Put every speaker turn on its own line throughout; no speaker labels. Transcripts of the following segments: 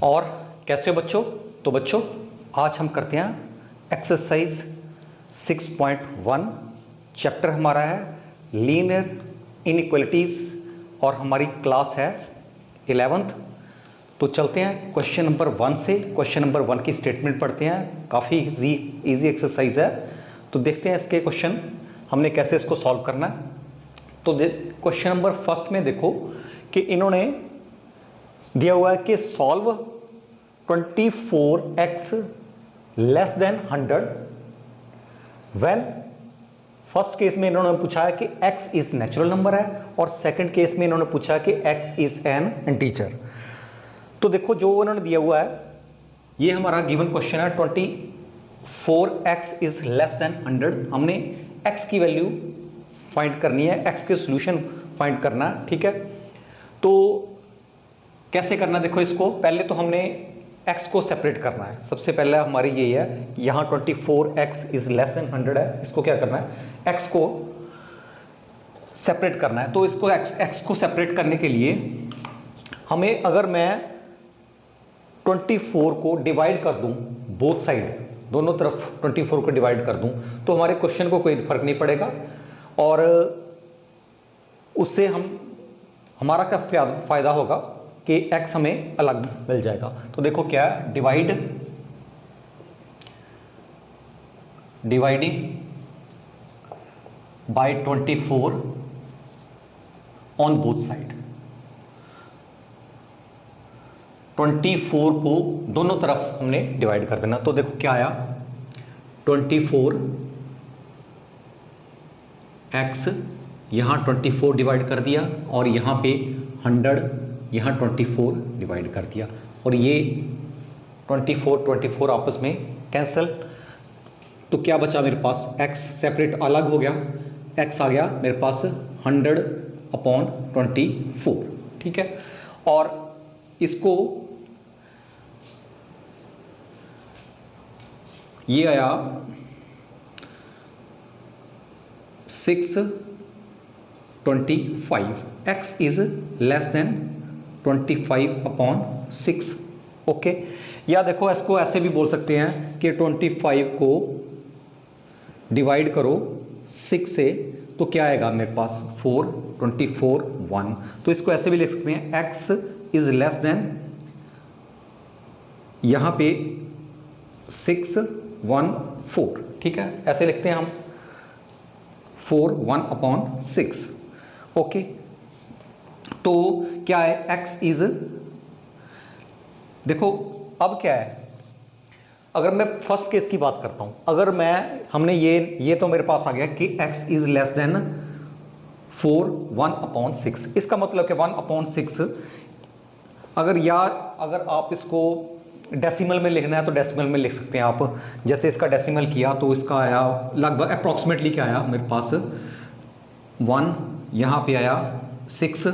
और कैसे हो बच्चों? तो बच्चों आज हम करते हैं एक्सरसाइज 6.1। चैप्टर हमारा है लीनियर इनइक्वालिटीज और हमारी क्लास है 11th। तो चलते हैं क्वेश्चन नंबर 1 से। क्वेश्चन नंबर 1 की स्टेटमेंट पढ़ते हैं। काफ़ी इजी एक्सरसाइज है, तो देखते हैं इसके क्वेश्चन हमने कैसे इसको सॉल्व करना है। तो क्वेश्चन नंबर फर्स्ट में देखो कि इन्होंने दिया हुआ है कि solve 24x less than 100 when. First case में इन्होंने पूछा है कि x इज नेचुरल नंबर है और सेकंड केस में इन्होंने पूछा है कि x इज एन इंटीजर। तो देखो जो इन्होंने दिया हुआ है ये हमारा गिवन क्वेश्चन है 24x इज लेस देन 100। हमने x की वैल्यू फाइंड करनी है, x के सॉल्यूशन फाइंड करना है, ठीक है। तो कैसे करना, देखो इसको पहले तो हमने x को सेपरेट करना है। सबसे पहले हमारी ये है, यहाँ 24x इज लेस देन 100 है, इसको क्या करना है, x को सेपरेट करना है। तो इसको x को सेपरेट करने के लिए हमें, अगर मैं 24 को डिवाइड कर दूं बोथ साइड, दोनों तरफ 24 को डिवाइड कर दूं, तो हमारे क्वेश्चन को कोई फर्क नहीं पड़ेगा और उससे हमारा क्या फायदा होगा कि x हमें अलग मिल जाएगा। तो देखो क्या है, dividing by 24 on both side. 24 को दोनों तरफ हमने डिवाइड कर देना। तो देखो क्या आया, 24x यहां 24 डिवाइड कर दिया और यहां पे 100 यहां 24 डिवाइड कर दिया और ये 24 आपस में कैंसिल। तो क्या बचा मेरे पास, x सेपरेट अलग हो गया, x आ गया मेरे पास 100/24, ठीक है। और इसको ये आया 625, x is less than 25/6, okay. या देखो इसको ऐसे भी बोल सकते हैं कि 25 को डिवाइड करो 6 से, तो क्या आएगा मेरे पास 4, 24, 1। तो इसको ऐसे भी लिख सकते हैं, x इज लेस देन, यहां पे 6, 1, 4, ठीक है, ऐसे लिखते हैं हम 4, 1/6, ओके। तो क्या है, x इज, देखो अब क्या है, अगर मैं फर्स्ट केस की बात करता हूं, अगर हमने ये तो मेरे पास आ गया कि x इज लेस देन 4, 1/6। इसका मतलब कि 1/6, अगर आप इसको डेसिमल में लिखना है तो डेसिमल में लिख सकते हैं आप। जैसे इसका डेसिमल किया तो इसका आया लगभग अप्रॉक्सीमेटली क्या आया मेरे पास 1, यहाँ पे आया 6,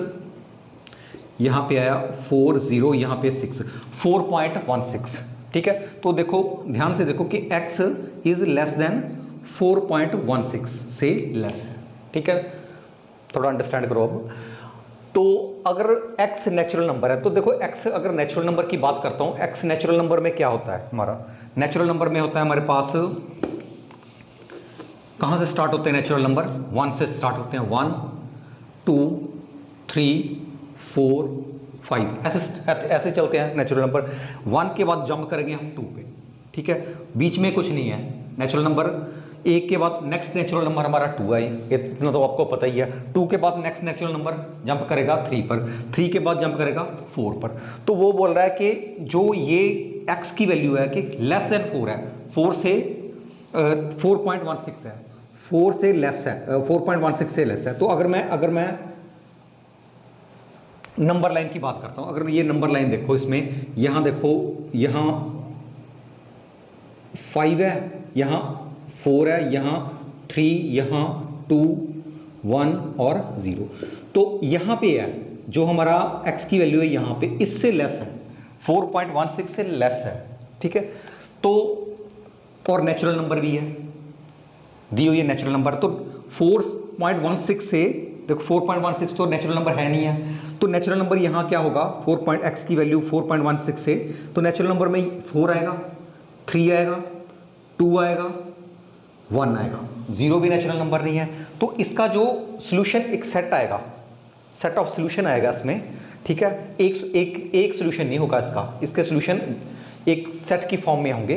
यहाँ पे आया 4, 0, यहाँ पे 6, 4.16, ठीक है। तो देखो ध्यान से देखो कि x इज लेस देन 4.16 से लेस है, ठीक है। थोड़ा अंडरस्टैंड करो अब। तो अगर x नेचुरल नंबर है, तो देखो x अगर नेचुरल नंबर की बात करता हूं, x नेचुरल नंबर में क्या होता है, हमारा नेचुरल नंबर में होता है हमारे पास, कहां से स्टार्ट होते हैं नेचुरल नंबर, 1 से स्टार्ट होते हैं, 1, 2, 3, 4, 5, ऐसे चलते हैं नेचुरल नंबर। 1 के बाद जंप करेंगे हम 2 पे, ठीक है, बीच में कुछ नहीं है नेचुरल नंबर। 1 के बाद नेक्स्ट नेचुरल नंबर हमारा 2 है, इतना तो आपको पता ही है। 2 के बाद नेक्स्ट नेचुरल नंबर जंप करेगा 3 पर, 3 के बाद जंप करेगा 4 पर। तो वो बोल रहा है कि जो ये x की वैल्यू है कि लेस देन 4 है, 4 से 4.16 है, 4 से लेस है, 4.16 से लेस है। तो अगर मैं नंबर लाइन की बात करता हूं, अगर ये नंबर लाइन देखो, इसमें यहां देखो, यहां 5 है, यहां 4 है, यहां 3, यहां 2, 1 और 0। तो यहां पे है जो हमारा x की वैल्यू है, यहां पे इससे लेस है, 4.16 से लेस है, ठीक है। तो और नेचुरल नंबर भी है, दी हुई है नेचुरल नंबर। तो 4.16 से देखो 4.16 तो नेचुरल नंबर है नहीं है, तो नेचुरल नंबर यहाँ क्या होगा, x की वैल्यू 4.16 से, तो नेचुरल नंबर में 4 आएगा, 3 आएगा, 2 आएगा, 1 आएगा, 0 भी नेचुरल नंबर नहीं है। तो इसका जो सोल्यूशन एक सेट आएगा, सेट ऑफ सोल्यूशन आएगा इसमें, ठीक है। एक सोल्यूशन नहीं होगा इसका, इसके सोल्यूशन एक सेट की फॉर्म में होंगे,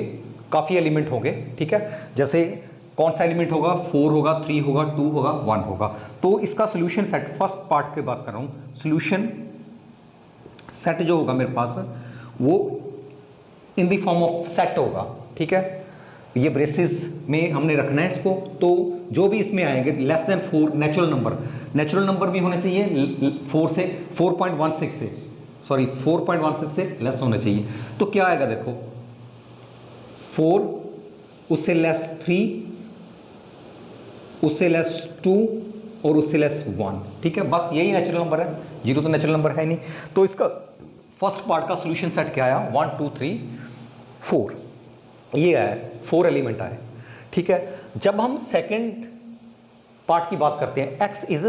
काफ़ी एलिमेंट होंगे, ठीक है। जैसे कौन सा एलिमेंट होगा, 4 होगा, 3 होगा, 2 होगा, 1 होगा। तो इसका सोल्यूशन सेट, फर्स्ट पार्ट की बात कर रहा हूँ, सोल्यूशन सेट जो होगा मेरे पास वो in the form of set होगा, ठीक है। ये ब्रेसिस में हमने रखना है इसको, तो जो भी इसमें आएंगे लेस देन 4 नेचुरल नंबर भी होने चाहिए 4.16 से लेस होने चाहिए। तो क्या आएगा देखो, 4, उससे लेस 3, उससे लेस 2 और उससे लेस 1, ठीक है। बस यही नेचुरल नंबर है, 0 तो नेचुरल नंबर है नहीं। तो इसका फर्स्ट पार्ट का सॉल्यूशन सेट क्या आया, 1 2 3 4, ये आया, 4 एलिमेंट आए, ठीक है। जब हम सेकंड पार्ट की बात करते हैं, x इज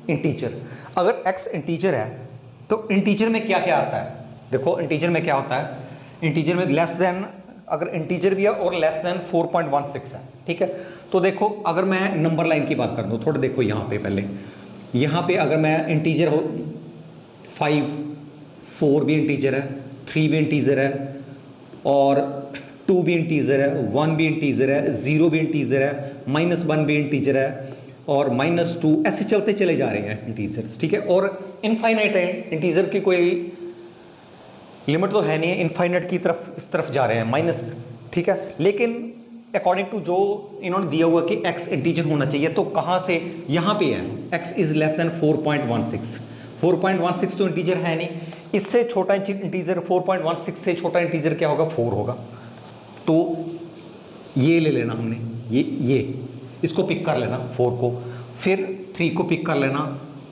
इंटीजर, अगर x इंटीजर है तो इंटीजर में क्या क्या आता है, देखो इंटीजर में क्या होता है, इंटीजर में लेस देन, अगर इंटीजर भी है और लेस देन 4.16 है, ठीक है। तो देखो अगर मैं नंबर लाइन की बात कर दूँ, थोड़ा देखो यहाँ पे, पहले यहाँ पे अगर मैं इंटीजर हो 5, 4 भी इंटीजर है, 3 भी इंटीजर है, और 2 भी इंटीजर है, 1 भी इंटीजर है, 0 भी इंटीजर है, -1 भी इंटीजर है, और -2, ऐसे चलते चले जा रहे हैं इंटीजर्स, ठीक है। और इनफाइनाइट है, इंटीजर की कोई लिमिट तो है नहीं है, इनफाइनाइट की तरफ इस तरफ जा रहे हैं माइनस, ठीक है। लेकिन अकॉर्डिंग टू जो इन्होंने दिया हुआ कि x इंटीजर होना चाहिए, तो कहाँ से, यहाँ पे है, x इज लेस देन 4.16 तो इंटीजर है नहीं, इससे छोटा इंटीजर 4.16 से छोटा इंटीजर क्या होगा, 4 होगा। तो ये ले लेना हमने, ये इसको पिक कर लेना 4 को, फिर 3 को पिक कर लेना,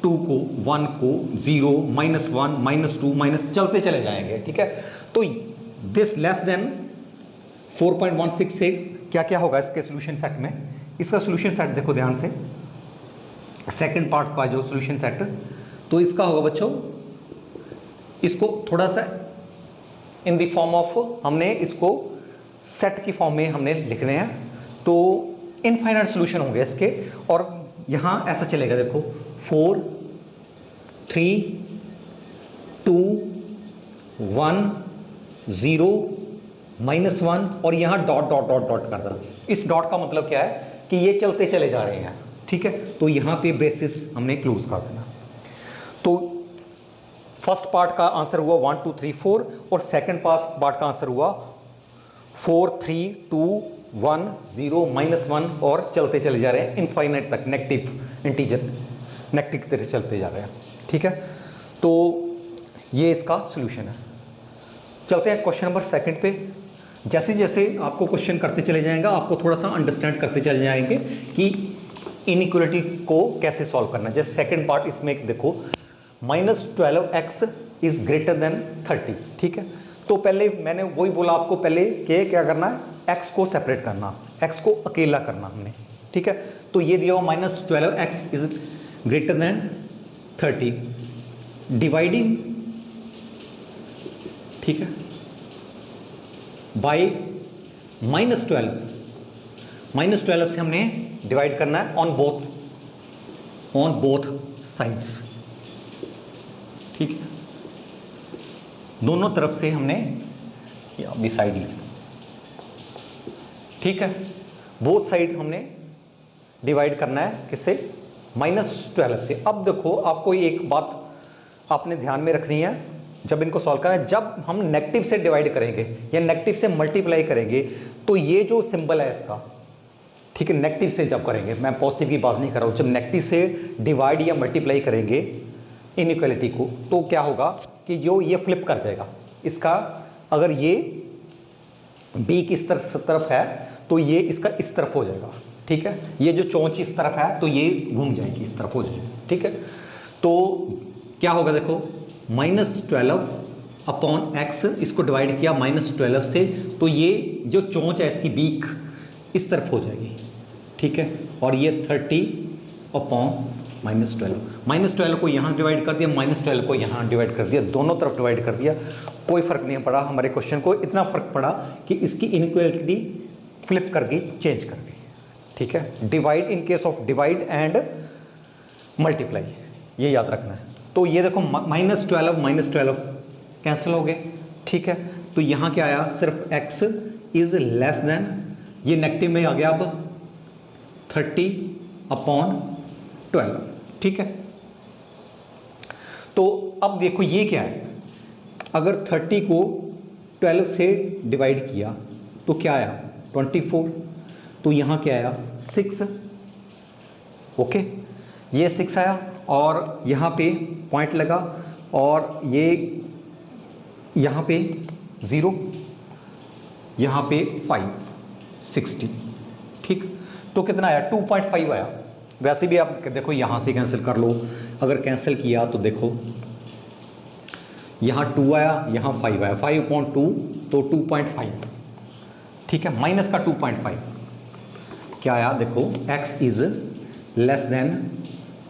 2 को, 1 को, 0, -1, -2, माइनस चलते चले जाएंगे, ठीक है। तो दिस लेस देन 4.16 से क्या क्या होगा इसके सोल्यूशन सेट में, इसका सोल्यूशन सेट देखो ध्यान से, सेकंड पार्ट का जो सोल्यूशन सेट, तो इसका होगा बच्चों, इसको थोड़ा सा इन द फॉर्म ऑफ, हमने इसको सेट की फॉर्म में हमने लिखने हैं, तो इनफाइनाइट सोल्यूशन होंगे इसके। और यहाँ ऐसा चलेगा देखो, 4 3 2 1 0 -1, और यहाँ डॉट डॉट डॉट डॉट कर देना। इस डॉट का मतलब क्या है कि ये चलते चले जा रहे हैं, ठीक है। तो यहाँ पे ब्रेसिस हमने क्लोज कर देना। तो फर्स्ट पार्ट का आंसर हुआ 1 2 3 4, और सेकंड पार्ट का आंसर हुआ 4 3 2 1 0 -1, और चलते चले जा रहे हैं इनफाइनाइट तक, नेगेटिव इंटीजर नेगेटिव की तरह चलते जा रहे हैं, ठीक है। तो ये इसका सोल्यूशन है। चलते हैं क्वेश्चन नंबर सेकंड पे। जैसे जैसे आपको क्वेश्चन करते चले जाएंगे, आपको थोड़ा सा अंडरस्टैंड करते चले जाएंगे कि इनइक्वालिटी को कैसे सॉल्व करना है। जैसे सेकंड पार्ट इसमें देखो, -12x इज ग्रेटर देन 30, ठीक है। तो पहले मैंने वही बोला आपको पहले कि क्या करना है, x को सेपरेट करना, x को अकेला करना हमने, ठीक है। तो ये दिया हुआ -12x is greater than 30, dividing, ठीक है, बाय -12 से हमने डिवाइड करना है ऑन बोथ साइड्स, ठीक है। दोनों तरफ से हमने बिसाइड लिखना, ठीक है। बोथ साइड हमने डिवाइड करना है किससे, -12 से। अब देखो आपको एक बात आपने ध्यान में रखनी है जब इनको सॉल्व करना है, जब हम नेगेटिव से डिवाइड करेंगे या नेगेटिव से मल्टीप्लाई करेंगे, तो ये जो सिंबल है इसका, ठीक है, नेगेटिव से जब करेंगे, मैं पॉजिटिव की बात नहीं कर रहा हूँ, जब नेगेटिव से डिवाइड या मल्टीप्लाई करेंगे इनइक्वालिटी को, तो क्या होगा कि जो ये फ्लिप कर जाएगा इसका, अगर ये बी की इस तरफ है तो ये इसका इस तरफ हो जाएगा, ठीक है। ये जो चोंच इस तरफ है तो ये घूम जाएगी, इस तरफ हो जाएगी, ठीक है। तो क्या होगा देखो, -12 अपॉन x, इसको डिवाइड किया -12 से, तो ये जो चोंच है इसकी बीक इस तरफ हो जाएगी, ठीक है। और ये 30 अपॉन -12 को यहाँ डिवाइड कर दिया, -12 को यहाँ डिवाइड कर दिया, दोनों तरफ डिवाइड कर दिया, कोई फ़र्क नहीं पड़ा हमारे क्वेश्चन को। इतना फ़र्क पड़ा कि इसकी इनइक्वालिटी फ्लिप कर दी, चेंज कर दी, ठीक है। Divide in case of divide and multiply, ये याद रखना है। तो ये देखो -12 कैंसिल हो गए, ठीक है। तो यहाँ क्या आया, सिर्फ x इज लेस देन, ये नेगेटिव में आ गया अब 30/12, ठीक है। तो अब देखो ये क्या है, अगर 30 को 12 से डिवाइड किया तो क्या आया 24, तो यहाँ क्या आया 6, ओके, ये 6 आया और यहाँ पे पॉइंट लगा और ये यहाँ पे 0, यहाँ पे 5, 60, ठीक। तो कितना आया 2.5 आया। वैसे भी आप देखो यहाँ से कैंसिल कर लो, अगर कैंसिल किया तो देखो यहाँ 2 आया, यहाँ 5 आया, 5/2 तो 2.5, ठीक है। माइनस का 2.5 क्या आया, देखो x इज लेस देन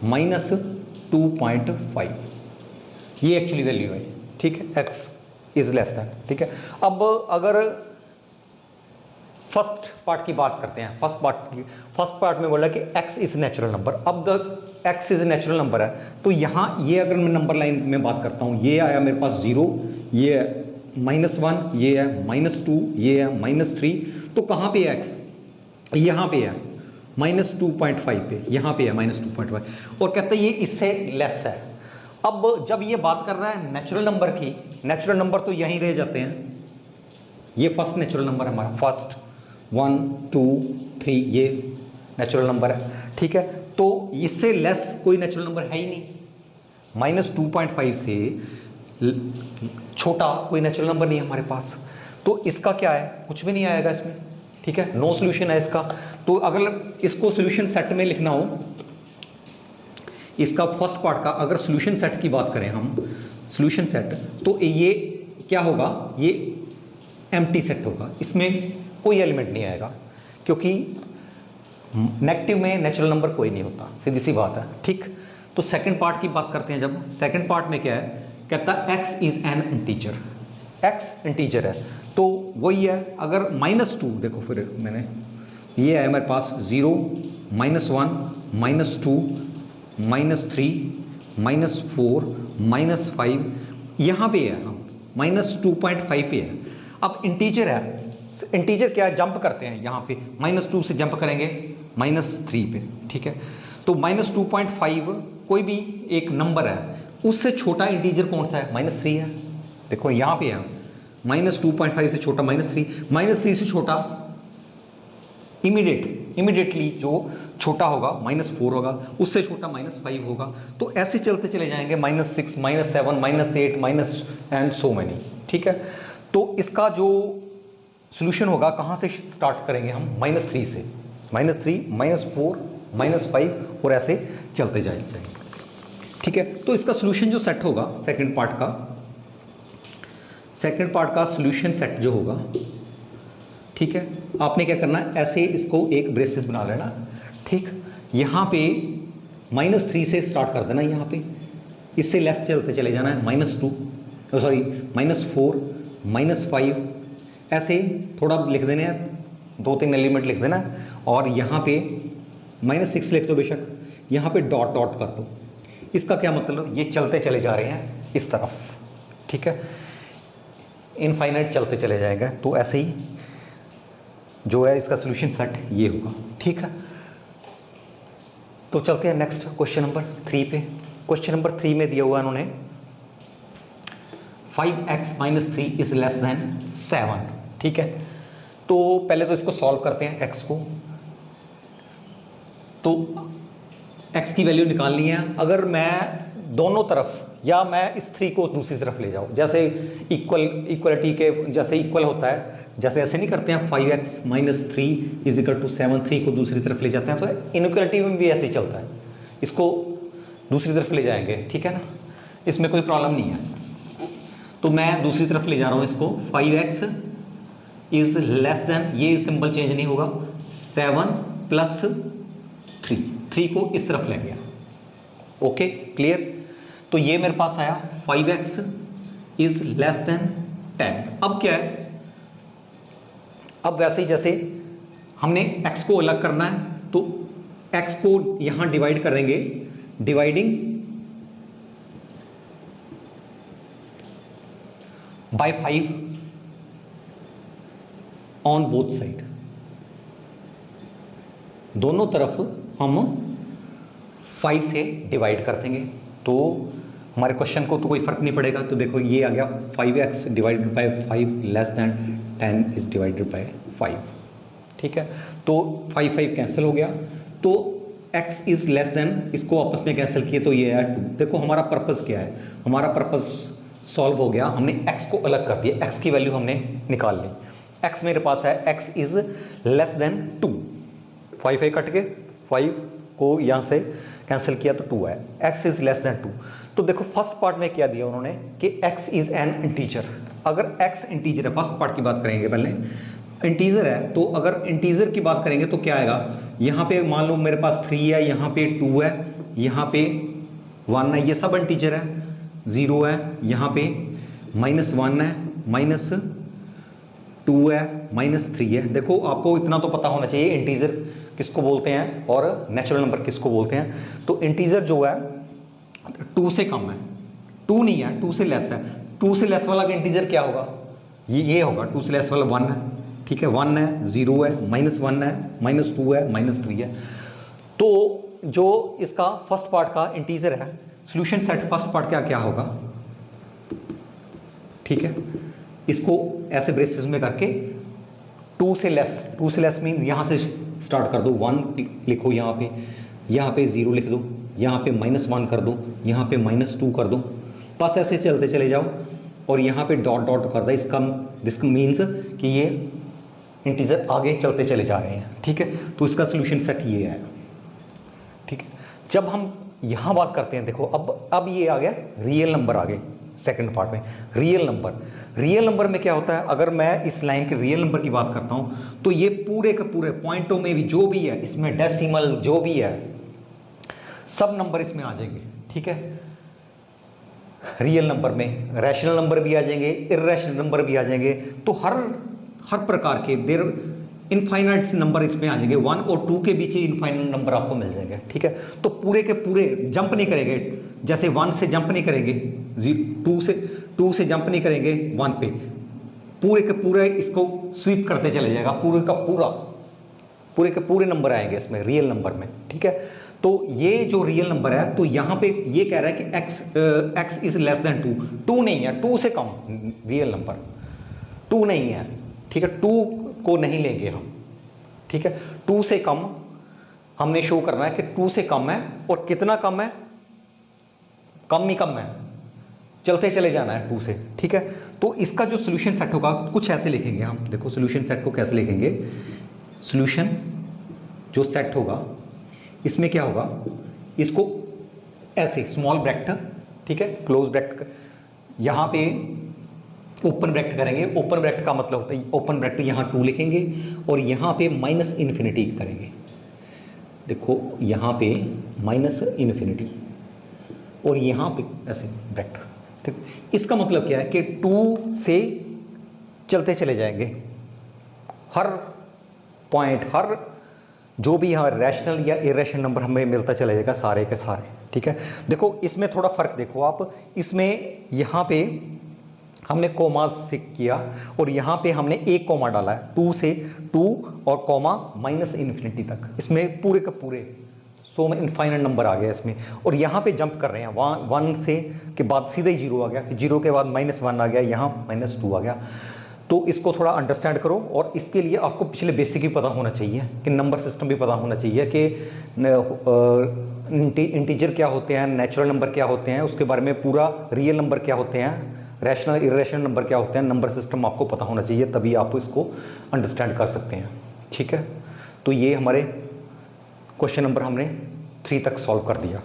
-2.5, ये एक्चुअली वैल्यू है, ठीक है। x इज लेस देन, ठीक है। अब अगर फर्स्ट पार्ट की बात करते हैं, फर्स्ट पार्ट में बोला कि x इज नेचुरल नंबर। अब x इज नेचुरल नंबर है तो यहाँ ये अगर मैं नंबर लाइन में बात करता हूँ, ये आया मेरे पास 0, ये है -1, ये है -2, ये है -3, तो कहाँ पे है x, यहाँ पे है -2.5 पे, यहाँ पे है -2.5, और कहते हैं ये इससे लेस है। अब जब ये बात कर रहा है नेचुरल नंबर की, नेचुरल नंबर तो यहीं रह जाते हैं, ये फर्स्ट नेचुरल नंबर है हमारा, फर्स्ट 1 2 3 ये नेचुरल नंबर है, ठीक है। तो इससे लेस कोई नेचुरल नंबर है ही नहीं, -2.5 से छोटा कोई नेचुरल नंबर नहीं है हमारे पास, तो इसका क्या है, कुछ भी नहीं आएगा इसमें, ठीक है, नो सॉल्यूशन है इसका। तो अगर इसको सॉल्यूशन सेट में लिखना हो, इसका फर्स्ट पार्ट का अगर सॉल्यूशन सेट की बात करें हम, सॉल्यूशन सेट, तो ये क्या होगा, ये एम्प्टी सेट होगा, इसमें कोई एलिमेंट नहीं आएगा, क्योंकि नेगेटिव में नेचुरल नंबर कोई नहीं होता, सीधी सी बात है, ठीक। तो सेकंड पार्ट की बात करते हैं, जब सेकंड पार्ट में क्या है, कहता है x is an integer, x integer है, तो वही है। अगर -2 देखो, फिर मैंने ये है मेरे पास 0 -1 -2 -3 -4 -5, यहाँ पे है हम -2.5 पे है। अब इंटीजर है, इंटीजर क्या है, जंप करते हैं यहाँ पे, -2 से जंप करेंगे -3 पे, ठीक है। तो -2.5 कोई भी एक नंबर है, उससे छोटा इंटीजर कौन सा है, -3 है। देखो यहाँ पे है -2.5 से छोटा -3 से छोटा इमीडिएटली जो छोटा होगा -4 होगा, उससे छोटा -5 होगा। तो ऐसे चलते चले जाएंगे, -6 -7 -8 एंड सो मैनी, ठीक है। तो इसका जो सॉल्यूशन होगा, कहाँ से स्टार्ट करेंगे हम, -3 से, -3 -4 -5 और ऐसे चलते जाएंगे, ठीक है। तो इसका सॉल्यूशन जो सेट होगा, सेकंड पार्ट का सॉल्यूशन सेट जो होगा, ठीक है, आपने क्या करना है, ऐसे इसको एक ब्रेसेस बना लेना, ठीक। यहाँ पे -3 से स्टार्ट कर देना, यहाँ पे इससे लेस चलते चले जाना है, -2 सॉरी -4 -5 ऐसे थोड़ा लिख देने हैं, 2-3 एलिमेंट लिख देना, और यहाँ पे -6 लिख दो बेशक, यहाँ पे डॉट डॉट कर दो। इसका क्या मतलब, ये चलते चले जा रहे हैं इस तरफ, ठीक है, इनफाइनाइट चलते चले जाएगा। तो ऐसे ही जो है इसका सॉल्यूशन सेट ये होगा, ठीक है। तो चलते हैं नेक्स्ट क्वेश्चन नंबर 3 पे। क्वेश्चन नंबर 3 में दिया हुआ इन्होंने 5x - 3 इज लेस देन 7, ठीक है। तो पहले तो इसको सॉल्व करते हैं, x को, तो x की वैल्यू निकालनी है। अगर मैं दोनों तरफ, या मैं इस 3 को दूसरी तरफ ले जाऊँ, जैसे इक्वलिटी के जैसे इक्वल होता है, जैसे ऐसे नहीं करते हैं, 5x - 3 = 7, 3 को दूसरी तरफ ले जाते हैं, तो इनइक्वलिटी में भी ऐसे ही चलता है, इसको दूसरी तरफ ले जाएंगे, ठीक है ना, इसमें कोई प्रॉब्लम नहीं है। तो मैं दूसरी तरफ ले जा रहा हूँ इसको, 5x इज लेस देन, ये सिंबल चेंज नहीं होगा, 7 + 3 को इस तरफ ले गया, ओके क्लियर। तो ये मेरे पास आया 5x इज लेस देन 10। अब क्या है, अब वैसे ही जैसे हमने x को अलग करना है तो x को यहां डिवाइड करेंगे, dividing by 5 on both side, दोनों तरफ हम 5 से डिवाइड कर देंगे तो हमारे क्वेश्चन को तो कोई फर्क नहीं पड़ेगा। तो देखो ये आ गया 5x divided by 5 less than 10 is divided by 5, ठीक है। तो 5 5 कैंसिल हो गया, तो x इज लेस देन, इसको आपस में कैंसिल किए तो ये है 2। देखो हमारा पर्पस क्या है, हमारा पर्पस सॉल्व हो गया, हमने x को अलग कर दिया, x की वैल्यू हमने निकाल ली। x मेरे पास है x is less than 2, 5 5 cut के 5 को यहाँ से कैंसिल किया तो 2 है, x इज लेस देन 2। तो देखो फर्स्ट पार्ट में क्या दिया उन्होंने कि x इज एन इंटीजर। अगर x इंटीजर है, फर्स्ट पार्ट की बात करेंगे पहले, इंटीजर है तो अगर इंटीजर की बात करेंगे तो क्या आएगा, यहाँ पे मान लो मेरे पास 3 है, यहाँ पे 2 है, यहाँ पे 1 है, ये सब इंटीजर है, 0 है, यहाँ पे -1 है, -2 है, -3 है। देखो आपको इतना तो पता होना चाहिए इंटीजर किसको बोलते हैं और नेचुरल नंबर किसको बोलते हैं। तो इंटीजर जो है 2 से कम है, 2 नहीं है, 2 से लेस है। 2 से लेस वाला इंटीजर क्या होगा, ये होगा 2 से लेस वाला 1 है, ठीक है, 1 है, 0 है, -1 है, -2 है, -3 है। तो जो इसका फर्स्ट पार्ट का इंटीजर है, सॉल्यूशन सेट फर्स्ट पार्ट क्या क्या होगा, ठीक है, इसको ऐसे ब्रेसेस में करके 2 से लेस मीन यहाँ से स्टार्ट कर दो, 1 लिखो, यहाँ पे 0 लिख दो, यहाँ पे -1 कर दो, यहाँ पे -2 कर दो, बस ऐसे चलते चले जाओ और यहाँ पे डॉट डॉट कर दो। इसका दिस मीन्स कि ये इंटीजर आगे चलते चले जा रहे हैं, ठीक है। तो इसका सॉल्यूशन सेट ये है, ठीक है। जब हम यहाँ बात करते हैं, देखो अब ये आ गया रियल नंबर, आ गए सेकंड पार्ट में रियल नंबर में क्या होता है, अगर मैं इस लाइन के रियल नंबर की बात करता हूँ तो ये पूरे के पूरे पॉइंटों में भी जो भी है, इसमें डेसिमल जो भी है, सब नंबर इसमें आ जाएंगे, ठीक है। रियल नंबर में रैशनल नंबर भी आ जाएंगे, इर्रेशनल नंबर भी आ जाएंगे, तो हर प्रकार के देर इनफाइनाइट नंबर इसमें आ जाएंगे। 1 और 2 के बीच इनफाइनाइट नंबर आपको मिल जाएंगे, ठीक है। तो पूरे के पूरे जंप नहीं करेंगे, जैसे 1 से जंप नहीं करेंगे, 2 से जंप नहीं करेंगे 1 पे, पूरे के पूरे इसको स्वीप करते चले जाएगा, पूरे के पूरे नंबर आएंगे इसमें रियल नंबर में, ठीक है। तो ये जो रियल नंबर है, तो यहाँ पे ये कह रहा है कि x इज लेस देन 2 नहीं है, 2 से कम रियल नंबर 2 नहीं है, ठीक है। 2 को नहीं लेंगे हम, ठीक है। 2 से कम हमने शो करना है कि 2 से कम है, और कितना कम है, कम ही कम है, चलते चले जाना है 2 से, ठीक है। तो इसका जो सॉल्यूशन सेट होगा कुछ ऐसे लिखेंगे हम, देखो सॉल्यूशन सेट को कैसे लिखेंगे। सॉल्यूशन जो सेट होगा इसमें क्या होगा, इसको ऐसे स्मॉल ब्रैकेट, ठीक है, क्लोज ब्रैकेट, यहाँ पे ओपन ब्रैकेट करेंगे। ओपन ब्रैकेट का मतलब होता है, ओपन ब्रैकेट यहाँ 2 लिखेंगे और यहाँ पे -इन्फिनिटी करेंगे। देखो यहाँ पे -इन्फिनिटी और यहाँ पे ऐसे ब्रैकेट, ठीक। इसका मतलब क्या है कि 2 से चलते चले जाएंगे, हर पॉइंट, हर जो भी यहाँ रैशनल या इरेशनल नंबर हमें मिलता चला जाएगा सारे के सारे, ठीक है। देखो इसमें थोड़ा फ़र्क देखो आप, इसमें यहाँ पे हमने कोमा से किया और यहाँ पे हमने एक कोमा डाला है, 2 से 2 और कोमा -इन्फिनिटी तक, इसमें पूरे के पूरे 100 में इनफाइनाइट नंबर आ गया इसमें। और यहाँ पे जंप कर रहे हैं, वहाँ 1 से के बाद सीधे ही 0 आ गया, 0 के बाद -1 आ गया, यहाँ -2 आ गया। तो इसको थोड़ा अंडरस्टैंड करो, और इसके लिए आपको पिछले बेसिक भी पता होना चाहिए कि नंबर सिस्टम भी पता होना चाहिए कि इंटीजर क्या होते हैं, नेचुरल नंबर क्या होते हैं, उसके बारे में पूरा रियल नंबर क्या होते हैं, रैशनल इरेशनल नंबर क्या होते हैं, नंबर सिस्टम आपको पता होना चाहिए, तभी आप इसको अंडरस्टैंड कर सकते हैं, ठीक है। तो ये हमारे क्वेश्चन नंबर हमने 3 तक सॉल्व कर दिया।